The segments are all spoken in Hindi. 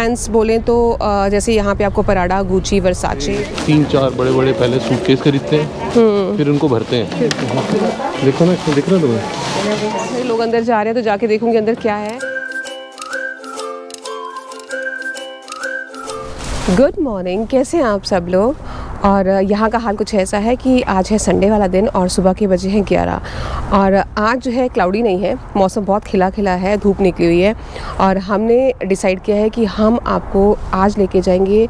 ब्रांड्स बोलें तो जैसे यहाँ पे आपको पराडा, गुची, वर्साचे 3-4 बड़े-बड़े पहले सूटकेस खरीदते हैं, फिर उनको भरते हैं। देखो ना, दिख रहा है तुम्हें? लोग अंदर जा रहे हैं तो जाके देखूंगी अंदर क्या है। गुड मॉर्निंग, कैसे हैं आप सब लोग। और यहाँ का हाल कुछ ऐसा है कि आज है संडे वाला दिन और सुबह के बजे हैं 11 और आज जो है क्लाउडी नहीं है, मौसम बहुत खिला खिला है, धूप निकली हुई है और हमने डिसाइड किया है कि हम आपको आज लेके जाएंगे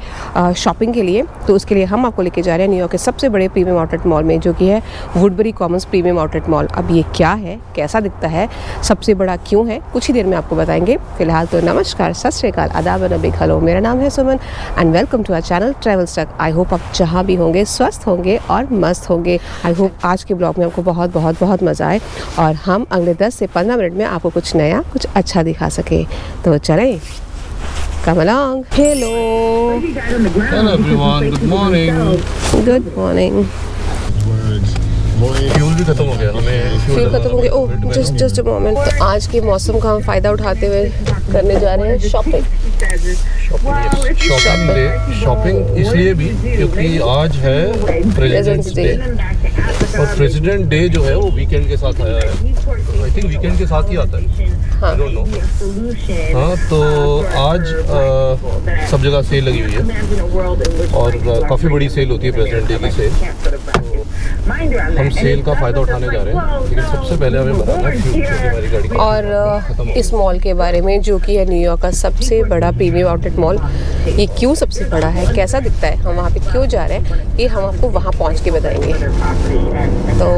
शॉपिंग के लिए। तो उसके लिए हम आपको लेके जा रहे हैं न्यूयॉर्क के सबसे बड़े प्रीमियम आउटलेट मॉल में, जो कि है वुडबरी कॉमन्स प्रीमियम आउटलेट मॉल। अब ये क्या है, कैसा दिखता है, सबसे बड़ा क्यों है, कुछ ही देर में आपको बताएंगे। फिलहाल तो नमस्कार, सत श्री अकाल, आदाब, बिग हेलो, मेरा नाम है Suman and welcome to our channel travels truck. I hope आप जहाँ भी होंगे स्वस्थ होंगे और मस्त होंगे। आई होप आज के ब्लॉग में आपको बहुत बहुत बहुत मज़ा आए और हम अगले 10 से 15 मिनट में आपको कुछ नया, कुछ अच्छा दिखा सके। तो चलें, come along. Hello everyone, good morning. Good morning. Fuel भी खत्म हो गया, हमें फ्यूल खत्म हो गया। Oh just a moment. तो आज के मौसम का हम फ़ायदा उठाते हुए करने जा रहे हैं शॉपिंग। शॉपिंग इसलिए भी क्योंकि आज है प्रेसिडेंट्स डे और प्रेसिडेंट डे जो है वो वीकेंड के साथ आया है। आई थिंक वीकेंड के साथ ही आता है, आई डोंट नो। हाँ, तो आज सब जगह सेल लगी हुई है और काफ़ी बड़ी सेल होती है प्रेसिडेंट डे की सेल। हम सेल का फ़ायदा उठाने जा रहे हैं, लेकिन सबसे पहले हमें बताना है फ्यूल क्योंकि हमारी गाड़ी और इस मॉल के बारे में, जो कि है न्यूयॉर्क का सबसे बड़ा प्रीमियम आउटलेट मॉल। ये क्यों सबसे बड़ा है, कैसा दिखता है, हम वहाँ पे क्यों जा रहे हैं, ये हम आपको वहाँ पहुँच के बताएंगे। तो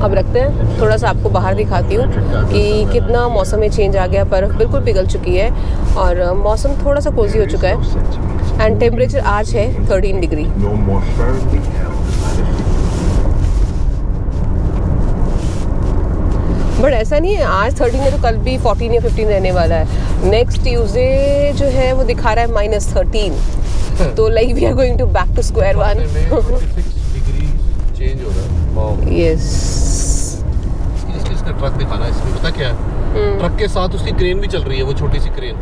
अब रखते हैं, थोड़ा सा आपको बाहर दिखाती हूँ कि कितना मौसम में चेंज आ गया। बर्फ़ बिल्कुल पिघल चुकी है और मौसम थोड़ा सा कोजी हो चुका है एंड टेम्परेचर आज है 13 डिग्री। बट ऐसा नहीं है आज 13 है तो कल भी 14 या 15 रहने वाला है। नेक्स्ट ट्यूसडे जो है वो दिखा रहा है -13। तो like we are going to back to square one. 6 degree change हो रहा है। Wow, yes. इसका ट्रक दिखाना है, इसमें पता क्या है, ट्रक के साथ उसकी क्रेन भी चल रही है, वो छोटी सी क्रेन।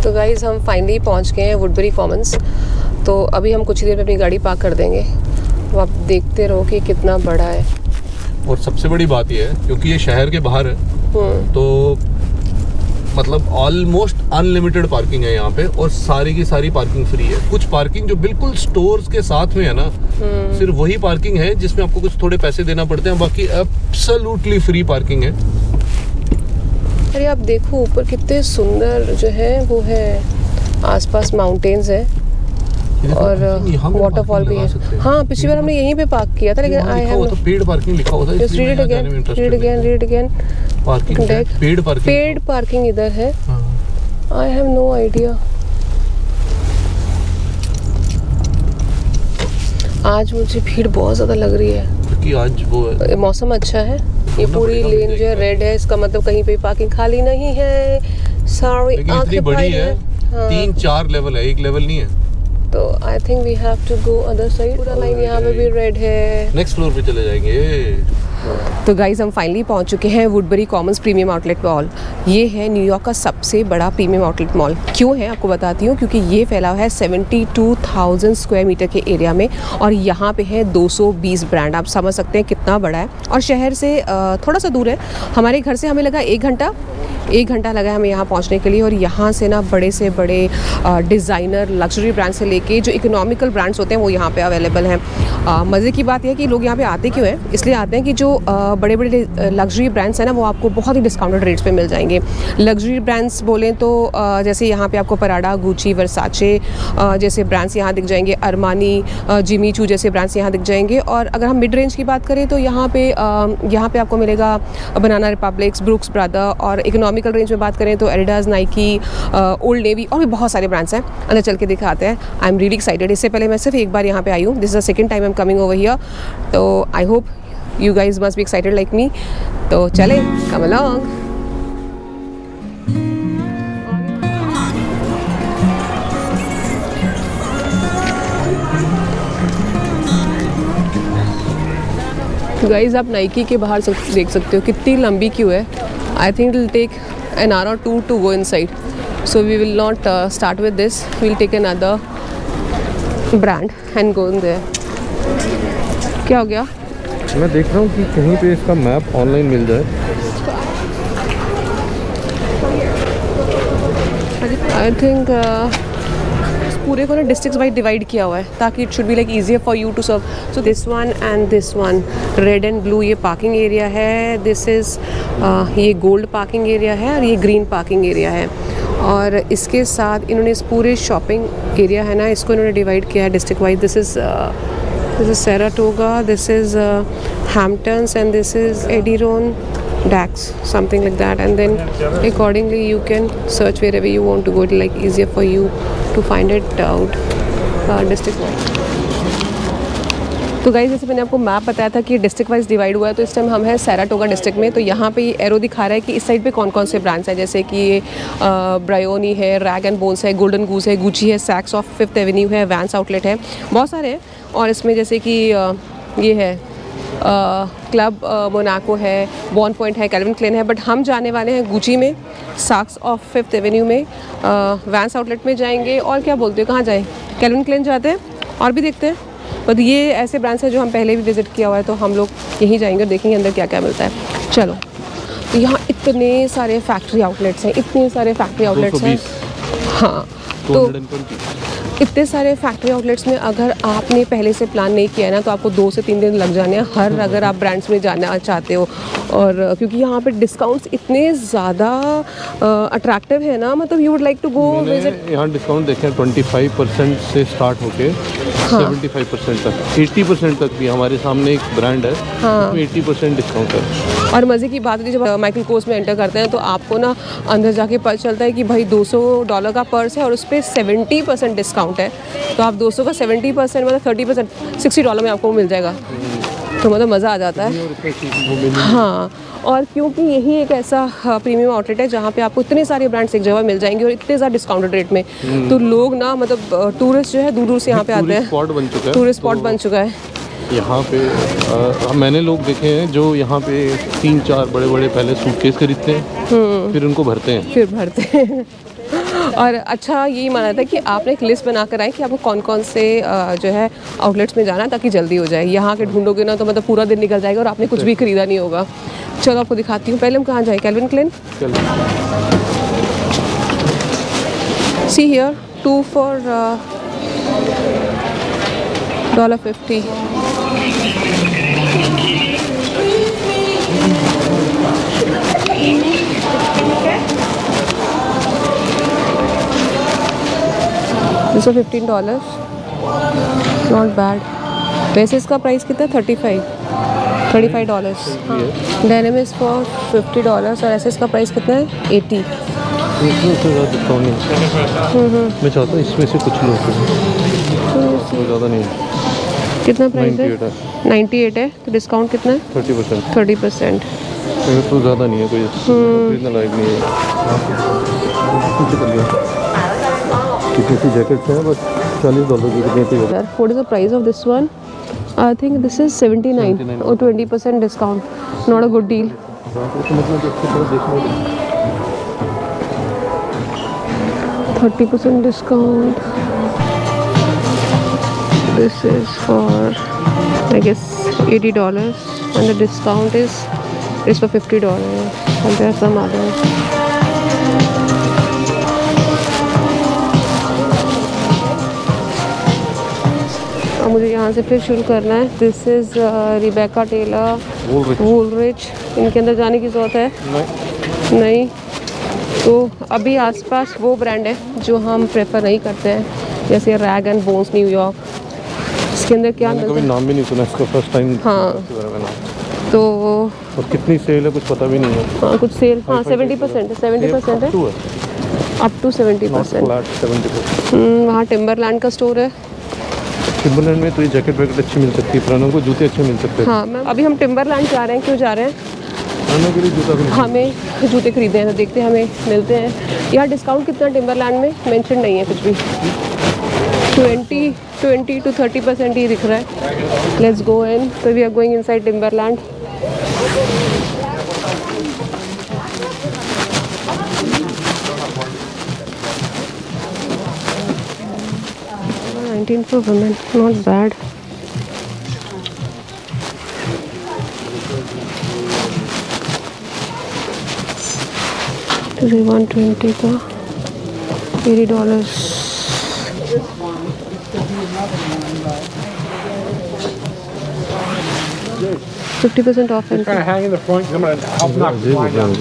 तो गाइज़ हम फाइनली पहुंच गए हैं वुडबरी कॉमन्स। तो अभी हम कुछ ही देर में अपनी गाड़ी पार्क कर देंगे, तो आप देखते रहो कि कितना बड़ा है। और सबसे बड़ी बात यह है क्योंकि ये शहर के बाहर है तो मतलब ऑलमोस्ट अनलिमिटेड पार्किंग है यहाँ पे और सारी की सारी पार्किंग फ्री है। कुछ पार्किंग जो बिल्कुल स्टोर्स के साथ में है ना, सिर्फ वही पार्किंग है जिसमें आपको कुछ थोड़े पैसे देना पड़ते हैं, बाकी एब्सोल्युटली फ्री पार्किंग है। अरे आप देखो ऊपर कितने सुंदर जो है वो है, आसपास माउंटेन्स है और वाटरफॉल भी है। हाँ, पिछली बार हमने यहीं पे पार्क किया था, लेकिन आई हैव तो पेड पार्किंग लिखा होता है। Just read it again parking paid parking इधर है। I have no idea. आज मुझे भीड़ बहुत ज़्यादा लग रही है क्योंकि आज वो मौसम अच्छा है। ये पूरी लेन जो है रेड है, इसका मतलब कहीं पे पार्किंग खाली नहीं है, सारी इतनी बड़ी है। 3-4 लेवल है, एक लेवल नहीं है। तो I think we have to go other side. पूरा लाइन यहाँ पे भी रेड है। नेक्स्ट फ्लोर पे चले जाएंगे। तो गाइज हम फाइनली पहुंच चुके हैं वुडबरी कॉमन्स प्रीमियम आउटलेट मॉल। ये है न्यूयॉर्क का सबसे बड़ा प्रीमियम आउटलेट मॉल। क्यों है आपको बताती हूँ, क्योंकि ये फैला हुआ है 72,000 स्क्वायर मीटर के एरिया में और यहाँ पे है 220 ब्रांड। आप समझ सकते हैं कितना बड़ा है और शहर से थोड़ा सा दूर है। हमारे घर से हमें लगा 1 घंटा, 1 घंटा लगा हमें यहाँ पहुँचने के लिए। और यहाँ से ना बड़े से बड़े डिज़ाइनर लग्जरी ब्रांड से लेके जो इकोनॉमिकल ब्रांड्स होते हैं वो यहाँ पे अवेलेबल हैं। मज़े की बात यह है कि लोग यहाँ पे आते क्यों हैं, इसलिए आते हैं कि जो बड़े बड़े लग्जरी ब्रांड्स हैं ना वो आपको बहुत ही डिस्काउंटेड रेट्स पे मिल जाएंगे। लग्जरी ब्रांड्स बोलें तो जैसे यहाँ पे आपको पराडा, गुची, वर्साचे जैसे ब्रांड्स यहाँ दिख जाएंगे, अरमानी, जिमी चू जैसे ब्रांड्स यहाँ दिख जाएंगे। और अगर हम मिड रेंज की बात करें तो यहाँ पे आपको मिलेगा बनाना रिपब्लिक्स, ब्रुक्स ब्रदर। और इकोनॉमिकल रेंज में बात करें तो एडिडास, नाइकी, ओल्ड नेवी और भी बहुत सारे ब्रांड्स हैं। अंदर चल के दिखाते हैं। I am really excited. इससे पहले मैं सिर्फ एक बार यहाँ पे आई हूँ, this is the second time I am coming over here, तो I hope you guys must be excited like me. तो चले, कम अलोंग। गाइज आप नाइकी के बाहर देख सकते हो कितनी लंबी क्यू है। I think it will take an hour or two to go inside, so we will not start with this. We'll take another brand and go in there. क्या हो गया? मैं देख रहा हूँ कि कहीं पे इसका मैप ऑनलाइन मिल जाए। आई थिंक पूरे को ना डिस्ट्रिक्ट्स वाइज डिवाइड किया हुआ है ताकि it should be like easier for you to serve. So this one and this one, red and blue ये पार्किंग एरिया है, दिस इज़ ये गोल्ड पार्किंग एरिया है और ये ग्रीन पार्किंग एरिया है। और इसके साथ इन्होंने इस पूरे शॉपिंग एरिया है ना इसको इन्होंने डिवाइड किया है district wise. This is Saratoga, this is Hamptons and this is Adirondacks, Dax, something like that, and then accordingly you can search wherever you want to go. It like easier for you to find it out district wise. तो गाइस जैसे मैंने आपको मैप बताया था कि डिस्ट्रिक्ट वाइज डिवाइड हुआ है, तो इस टाइम हम हैं सैराटोगा डिस्ट्रिक्ट में। तो यहाँ पे ये एरो दिखा रहा है कि इस साइड पे कौन कौन से ब्रांड्स हैं, जैसे कि ये ब्रायोनी है, रैग एंड बोन्स है, गोल्डन गूस है, गुची है, सैक्स ऑफ फिफ्थ एवेन्यू है, वैंस आउटलेट है, बहुत सारे हैं। और इसमें जैसे कि ये है क्लब मोनाको है, बॉर्न पॉइंट है, कैल्विन क्लेन है। बट हम जाने वाले हैं गुची में, सैक्स ऑफ फिफ्थ एवेन्यू में, वैंस आउटलेट में जाएंगे। और क्या बोलते हो, कहाँ जाएँ? कैल्विन क्लेन जाते हैं और भी देखते हैं। बट ये ऐसे ब्रांड्स हैं जो हम पहले भी विज़िट किया हुआ है, तो हम लोग यहीं जाएंगे और देखेंगे अंदर क्या क्या मिलता है। चलो, तो यहाँ इतने सारे फैक्ट्री आउटलेट्स हैं, इतने सारे फैक्ट्री आउटलेट्स हैं। हाँ, तो इतने सारे फैक्ट्री आउटलेट्स में अगर आपने पहले से प्लान नहीं किया है ना तो आपको 2 से 3 दिन लग जाने हैं हर अगर आप ब्रांड्स में जाना चाहते हो। और क्योंकि यहाँ पे डिस्काउंट्स इतने ज़्यादा अट्रैक्टिव है ना, मतलब you would like to go visit. यहाँ डिस्काउंट देखें 25% से स्टार्ट होके 75% तक, 80% तक भी। हमारे सामने एक ब्रांड है, हाँ, 80% डिस्काउंट है। और मज़े की बात है जब माइकल कोर्स में एंटर करते हैं तो आपको ना अंदर जाके पता चलता है कि भाई $200 का पर्स है और उस पर 70% डिस्काउंट है। तो आप 200 का 70% मतलब 30% $60 में आपको मिल जाएगा। तो मतलब मज़ा आ जाता है। हाँ, और क्योंकि यही एक ऐसा प्रीमियम आउटलेट है जहाँ पे आपको इतने सारे ब्रांड्स एक जगह मिल जाएंगे और इतने ज़्यादा डिस्काउंटेड रेट में, तो लोग ना मतलब टूरिस्ट जो है दूर दूर से यहाँ पे आते हैं। स्पॉट बन चुका है, टूरिस्ट स्पॉट बन चुका है यहाँ पे। मैंने लोग देखे हैं जो यहाँ पे 3-4 बड़े-बड़े पहले सूटकेस खरीदते हैं, फिर उनको भरते हैं। और अच्छा यही माना था कि आपने एक लिस्ट बना कर आए कि आपको कौन कौन से जो है आउटलेट्स में जाना है ताकि जल्दी हो जाए। यहाँ के ढूंढोगे ना तो मतलब पूरा दिन निकल जाएगा और आपने कुछ भी खरीदा नहीं होगा। चलो आपको दिखाती हूँ। पहले हम कहाँ जाएँ? Calvin Klein. See here 2 for $50. This is $15. Not bad. वैसे इसका प्राइस कितना है? $35. हाँ, डेनिम इज फॉर $50 और ऐसे इसका प्राइस कितना है? $80. मैं चाहता हूँ इसमें से कुछ लो, ज़्यादा नहीं। कितना प्राइस है? 98 है। तो डिस्काउंट कितना है? 30%। तो ज़्यादा नहीं है, कोई खरीदने लायक नहीं है। कितनी सी जैकेट्स हैं, बस $40 की कितनी थी। What is the price of this one? I think this is 79 or 20% discount. Not a good deal. 30% discount. This is for I guess $80 and the discount is for $50 and there are some others. और मुझे यहाँ से फिर शुरू करना है। This is Rebecca Taylor Woolrich. इनके अंदर जाने की ज़रूरत है? नहीं। तो अभी आसपास वो ब्रांड है जो हम प्रेफर नहीं करते हैं, जैसे रैग एंड बोन्स न्यूयॉर्क। इसके अंदर क्या मिलता है? नाम भी नहीं सुना इसका, फर्स्ट टाइम। हाँ, तो और कितनी सेल है कुछ पता भी नहीं है। हाँ, कुछ सेल, हाँ 70% है, 70% है, अप टू 70%। वहाँ टिम्बरलैंड का स्टोर है। टिम्बरलैंड में तो ये जैकेट वैकेट अच्छी मिल सकती है, पुरानों को जूते अच्छे मिल सकते हैं। हाँ मैम, अभी हम टिम्बरलैंड जा रहे हैं। क्यों जा रहे हैं? पुरानों के लिए जूता भी हमें जूते खरीदे हैं, तो देखते हैं हमें मिलते हैं। यहाँ डिस्काउंट कितना टिम्बरलैंड में मेंशन नहीं है कुछ भी। 20 to 30% ही दिख रहा है। Let's go in. तो we are going inside Timberland. for women, not bad. तो 120 का $80। $50% off. Kind of hang in the front. I'm gonna help knock the blind down.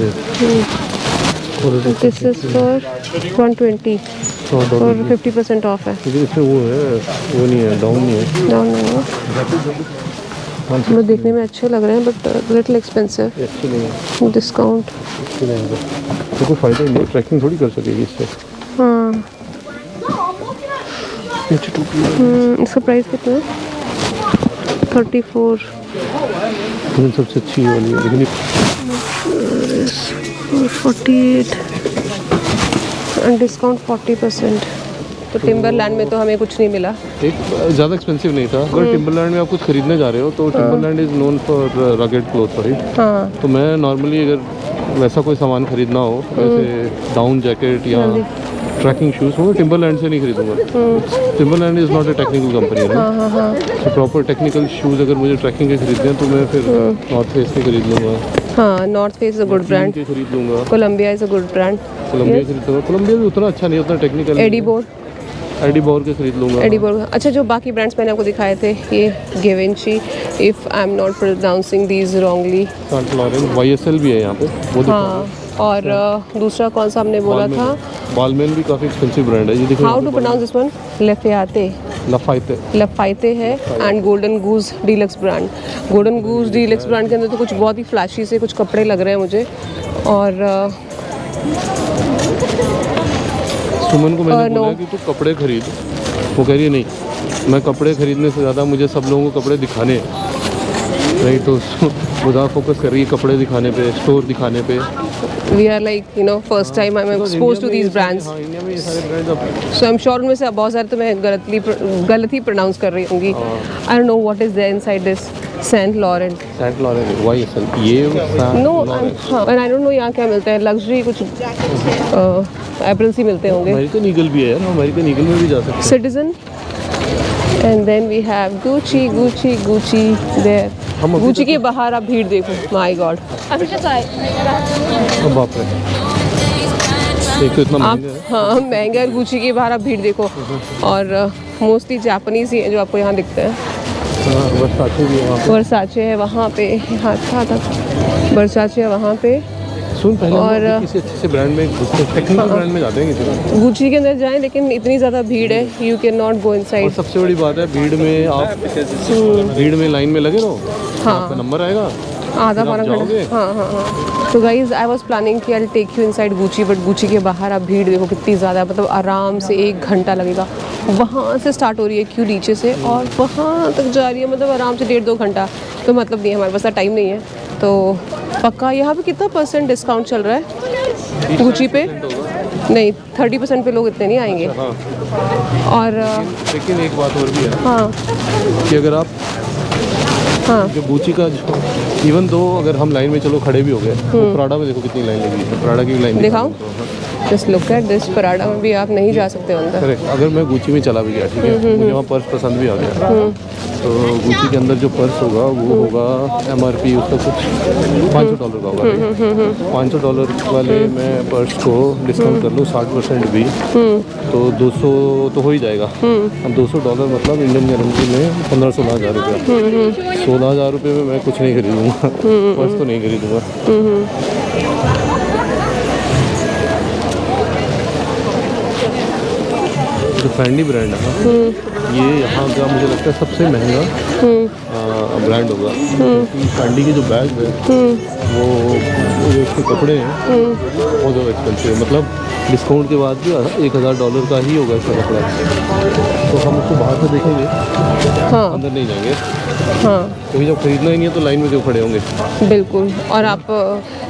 This is for 120 और 50% ऑफ है। इसमें वो है, वो नहीं है, डाउन नहीं है। डाउन नहीं है। वो देखने में अच्छे लग रहे हैं बट लिटिल एक्सपेंसिव। अच्छे नहीं है। डिस्काउंट तो कोई फ़ायदा ही नहीं, ट्रैकिंग थोड़ी कर सकेगी इससे। हाँ। इसका प्राइस कितना है? 34। सबसे अच्छी वाली है लेकिन 48 डिस्काउंट 40%। तो टिम्बरलैंड में तो हमें कुछ नहीं मिला। एक ज़्यादा एक्सपेंसिव नहीं था। अगर टिम्बरलैंड में आप कुछ खरीदने जा रहे हो तो Timberland is known for rugged cloth, right? हाँ। तो मैं नॉर्मली अगर वैसा कोई सामान खरीदना हो, जैसे डाउन जैकेट या ट्रैकिंग शूज़, वो टिम्बरलैंड से नहीं खरीदूंगा। Timberland is not a technical company, right? तो प्रॉपर टेक्निकल शूज़ अगर मुझे ट्रैकिंग के खरीदने हैं तो मैं फिर नॉर्थ फेस के खरीद लूँगा। हाँ, North Face is a good brand. खरीद लूँगा। Columbia is a good brand. Columbia खरीद लूँगा। कोलंबिया भी उतना अच्छा नहीं, उतना टेक्निकल। एडिबोर के खरीद लूँगा। एडिबोर। अच्छा, जो बाकी ब्रांड्स मैंने आपको दिखाए थे, ये Givenchy, if I am not pronouncing these wrongly. Saint Laurent, YSL भी है यहाँ पे, वो दिखा। हाँ, और दूसरा कौन सा हमने बोला था? बालमेन भी काफ़ी एक्सपेंसिव ब्रांड है। ये देखो, how to pronounce this one? Lafayette है and Golden Goose Deluxe brand. Golden Goose Deluxe brand के अंदर तो कुछ बहुत ही फ्लैशी से कुछ कपड़े लग रहे हैं मुझे। और सुमन को मैंने बोला कि तू कपड़े खरीद, वो कह रही है नहीं, मैं कपड़े खरीदने से ज़्यादा मुझे सब लोगों को कपड़े दिखाने हैं, नहीं तो वो ज़्यादा फोकस कर रही है कपड़े दिखाने पे, स्टोर दिखाने पे। We are like, you know, first time I'm exposed to these brands. हाँ, इंडिया में ये सारे ब्रांड्स अब So I'm sure उनमें से बहुत सारे तो मैं गलत ही प्रोनाउंस कर रही होंगी। I don't know what is there inside this Saint Laurent. Saint Laurent, YSL, ये No, हाँ, and I don't know यहाँ क्या मिलता है। लग्जरी कुछ एप्रल्स ही मिलते होंगे। अमेरिकन ईगल भी है यार, अमेरिकन ईगल में भी जा सकते हैं। Citizen. And then we have Gucci there. Gucci के बाहर आप भीड़ देखो, my God. अब बाप रे, एक तो इतना आप महंगा है। हाँ महंगा है। Gucci के बाहर आप भीड़ देखो, और मोस्टली जापानीज ही हैं जो आपको यहाँ दिखते हैं। वर्साचे भी है वहाँ पे। वर्साचे है वहाँ पे, हाँ था वर्साचे है वहाँ पे। सुन, पहले और हम किसी अच्छे से ब्रांड में, टेक्निकल ब्रांड में जाते हैं किसी में। Gucci के अंदर जाएं, लेकिन इतनी ज़्यादा भीड़ है, यू कैन नॉट गो और इनसाइड। सबसे बड़ी बात है, भीड़ में आप भीड़ में लाइन में लगे रहो, आपका नंबर आएगा, आधा फिर आप पौना जाओगे। घंटा। हाँ। तो गाइज आई वॉज प्लानिंग कि I take you inside Gucci, but Gucci के बाहर आप भीड़ देखो कितनी ज़्यादा, मतलब आराम से 1 घंटा लगेगा। वहाँ से स्टार्ट हो रही है क्यू नीचे से, और वहाँ तक जा रही है, मतलब आराम से 1.5-2 घंटा। तो मतलब नहीं है, हमारे पास टाइम नहीं है। तो पक्का यहाँ पे कितना % डिस्काउंट चल रहा है Gucci पे? नहीं, 30% पे लोग इतने नहीं आएंगे। हाँ। और लेकिन एक बात और भी है, हाँ कि अगर आप जो Gucci का इवन दो अगर हम लाइन में चलो खड़े भी हो गए, तो प्राडा में देखो कितनी लाइन लगी है। प्राडा की लाइन दिखाओ। Just look at this, Prada में भी आप नहीं जा सकते अंदर। करेक्ट, अगर मैं गुची में चला भी गया, ठीक है, मुझे वहाँ पर्स पसंद भी आ गया, तो गुची के अंदर जो पर्स होगा वो होगा MRP उसका कुछ $500 का होगा। $500 वाले मैं पर्स को डिस्काउंट कर लूँ 60% भी, तो 200 तो हो ही जाएगा। अब $200 मतलब इंडियन करेंसी में 15-16 हज़ार रुपया। 16 हज़ार रुपये में मैं कुछ नहीं खरीदूँगा, पर्स तो नहीं खरीदूँगा। जो फैंडी ब्रांड है ना, ये यहाँ का मुझे लगता है सबसे महंगा ब्रांड होगा, क्योंकि फैंडी के जो बैग है वो जो उसके कपड़े हैं वो जो एक्सपेंसिव है, मतलब डिस्काउंट के बाद भी $1000 का ही होगा इसका कपड़ा। तो हम उसको बाहर से देखेंगे, हाँ अंदर नहीं जाएंगे, हाँ क्योंकि जब खरीदना ही नहीं है तो लाइन में क्यों खड़े होंगे। बिल्कुल। और आप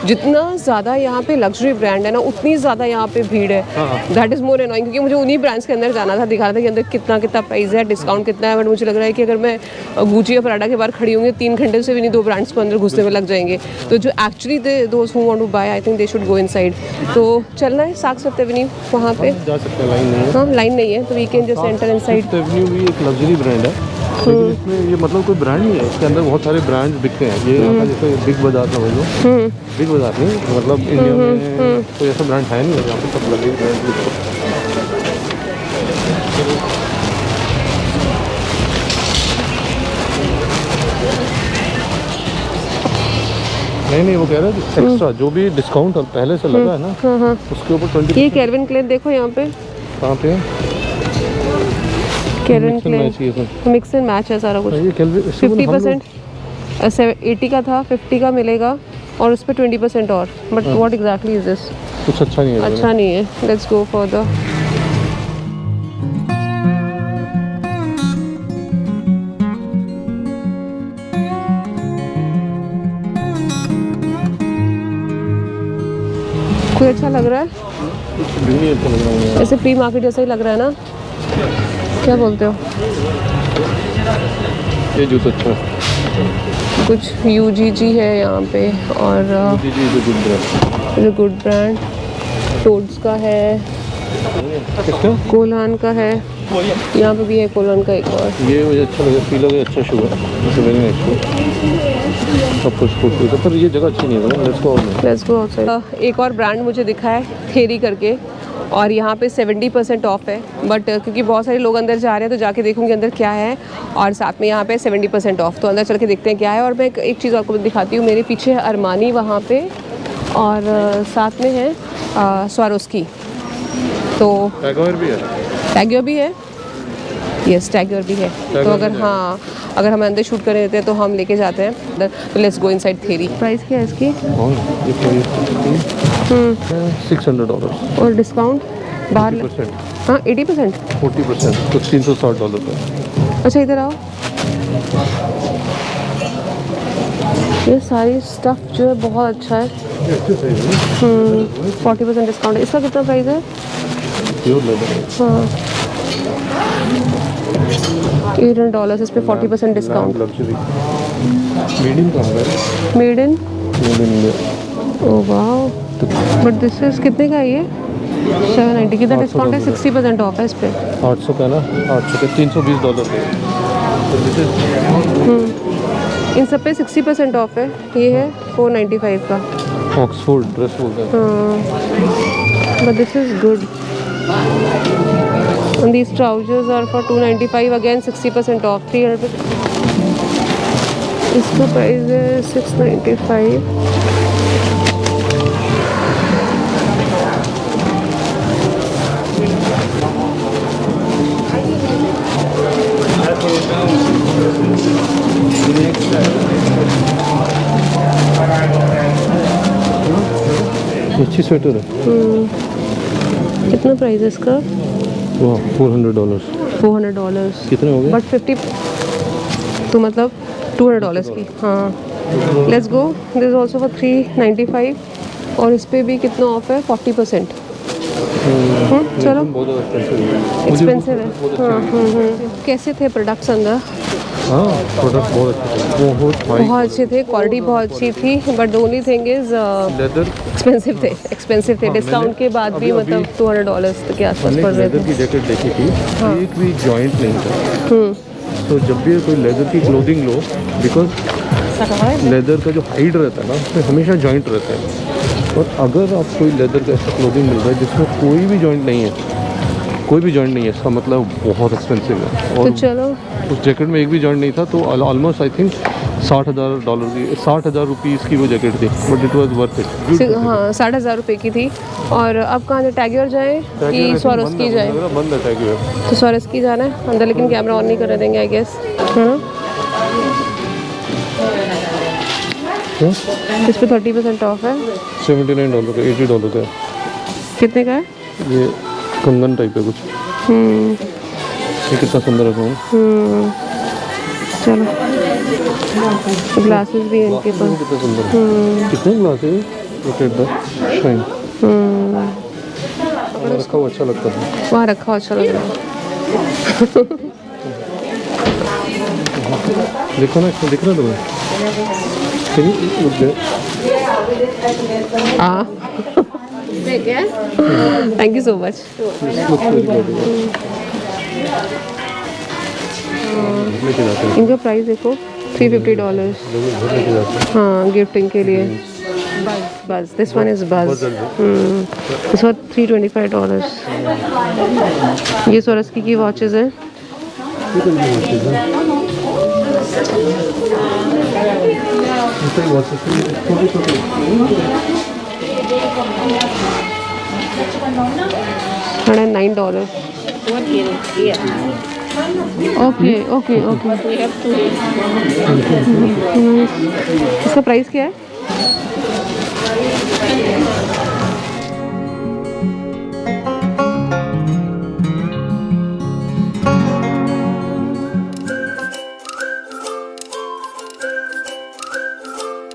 जितना ज़्यादा यहाँ पे लग्जरी ब्रांड है ना, उतनी ज़्यादा यहाँ पे भीड़ है। दैट इज़ मोर एनोइंग, क्योंकि मुझे उन्हीं ब्रांड्स के अंदर जाना था, दिखा रहा था कि अंदर कितना कितना प्राइस है, डिस्काउंट कितना है, बट मुझे लग रहा है कि अगर मैं गुची या पराडा के बाहर खड़ी होंगी 3 घंटे से भी नहीं 2 ब्रांड्स को अंदर घुसने में लग जाएंगे। तो जो actually those who want to buy, I think they should go inside. तो चलना है साक्स फिफ्थ एवेन्यू, वहाँ पे जा सकते हैं, लाइन नहीं है। हाँ लाइन नहीं है, तो we can just enter inside. Fifth avenue भी एक लग्जरी ब्रांड है, लेकिन इसमें ये मतलब कोई ब्रांड नहीं है, इसके अंदर बहुत सारे ब्रांड्स बिकते हैं। ये यहाँ का जैसे बिग बाजार समझ लो, बिग बाजार नहीं, मतलब इंडिया में कोई ऐसा ब्रांड है नहीं, यहाँ पे सब लग्जरी ब्रांड बिकते हैं। नहीं, वो कह रहे हैं एक्स्ट्रा जो भी डिस्काउंट पहले से लगा है ना, उसके ऊपर 20%। ये कैल्विन क्लेन देखो यहाँ पे, कहाँ पे Calvin Klein mix and match है सारा कुछ। ये 50%, 80 का था, 50 का मिलेगा और उस पर 20% और। But what exactly is this? कुछ अच्छा नहीं है, अच्छा नहीं है। Let's go further. कोई अच्छा लग रहा है, नहीं अच्छा लग रहा है, ऐसे फ्री मार्केट जैसा ही लग रहा है ना, क्या बोलते हो? ये जूता अच्छा है। कुछ UGG है यहाँ पे, और गुड ब्रांड टोड्स का है, कोलान का है, यहाँ पे भी है कोलान का एक और। ये मुझे अच्छा लगा, फील लगा, अच्छा शू है, वेरी नाइस शू, सब कुछ खूबसूरत है, पर ये जगह अच्छी नहीं है। Let's go outside. एक और ब्रांड मुझे दिखा है, थेरी करके, और यहाँ पे 70% ऑफ है, बट क्योंकि बहुत सारे लोग अंदर जा रहे हैं तो जाके देखूंगी अंदर क्या है, और साथ में यहाँ पे 70% ऑफ, तो अंदर चल के देखते हैं क्या है। और मैं एक चीज़ आपको दिखाती हूँ, मेरे पीछे है अरमानी वहाँ पे, और साथ में है स्वारोस्की, तो टैगोर भी है, टैगोर भी है, यस टैगोर भी है। तो अगर हाँ, अगर हम अंदर शूट कर रहे होते हैं तो हम लेके जाते हैं अंदर। तो let's go inside theory. Price क्या है इसकी? $600 और डिस्काउंट बाहर 80%, हाँ 80%, 40%, तो $360 का। अच्छा इधर आओ, ये सारी स्टफ जो है बहुत अच्छा है। 40% डिस्काउंट है। इसका कितना प्राइस है? हाँ $800, इस पे 40% डिस्काउंट। मीडियम कहाँ है? Made in India. Oh wow, but this is कितने का है ये? 790। कितना डिस्काउंट है? 60% ऑफ है इस पे। 800 का ना, 800 के $320 के। इन सब पे 60% ऑफ है। ये है 495 का, ऑक्सफोर्ड ड्रेस बोलते हैं। हाँ but this is good. And these trousers are for 295, again 60% off, 300। इसका प्राइस है 695। अच्छी स्वेटर है। कितना प्राइस है इसका? वाह, $400। $400 कितने हो गए? बट 50, तो मतलब $200 की। हाँ let's go, this is also for 395, और इस पे भी कितना ऑफ है? 40%। चलो एक्सपेंसिव है। हाँ कैसे थे प्रोडक्ट्स अंदर? हाँ प्रोडक्ट बहुत अच्छे थे, बहुत अच्छे थे, क्वालिटी बहुत अच्छी थी, but the only thing is leather expensive थे डिस्काउंट के बाद भी, मतलब $200 के आसपास मैंने पड़ रहे लेदर थे। की जैकेट देखी थी, एक भी जॉइंट नहीं था। तो जब भी कोई लेदर की क्लोथिंग लो, बिकॉज लेदर का जो हाइड रहता है ना उसमें हमेशा जॉइंट रहते हैं, और अगर आप कोई लेदर का ऐसा क्लोथिंग मिल रहा है जिसमें कोई भी जॉइंट नहीं है, कोई भी जॉइंट नहीं है, इसका मतलब बहुत एक्सपेंसिव है। तो और चलो उस जैकेट में एक भी जॉइंट नहीं था, तो ऑलमोस्ट आई थिंक $60,000 की, ₹60,000 की वो जैकेट थी, but it was worth it. हाँ 60,000 की थी। और अब कहाँ जाए, टैग्योर जाए कि स्वारोस्की जाए? बंद है टैग्योर। तो स्वारोस्की जाना है अंदर, लेकिन कैमरा ऑन नहीं करने देंगे आई गेस, है ना? इस पे 30% ऑफ है। $79 का, $80 का है। कितने का है? ये कंगन टाइप है कुछ। ये कितना सुंदर है फोन। चलो, ग्लासेस भी हैं इनके पास। कितना सुंदर है। कितने ग्लास है? Rotate the shine. रखा हुआ अच्छा लगता है। वहाँ रखा हुआ अच्छा लग रहा है। देखो ना, इसमें दिख रहा है तुम्हें? Can you look there? Thank you so much. This looks very good. लेके जाते हैं। इनका प्राइस देखो, $350। लोग लेके जाते हैं। हाँ, गिफ्टिंग के लिए। बस दिस वन इज बस। This one $325। ये स्वारोस्की की वॉचेस हैं। $109। Okay okay okay. इसका प्राइस क्या है?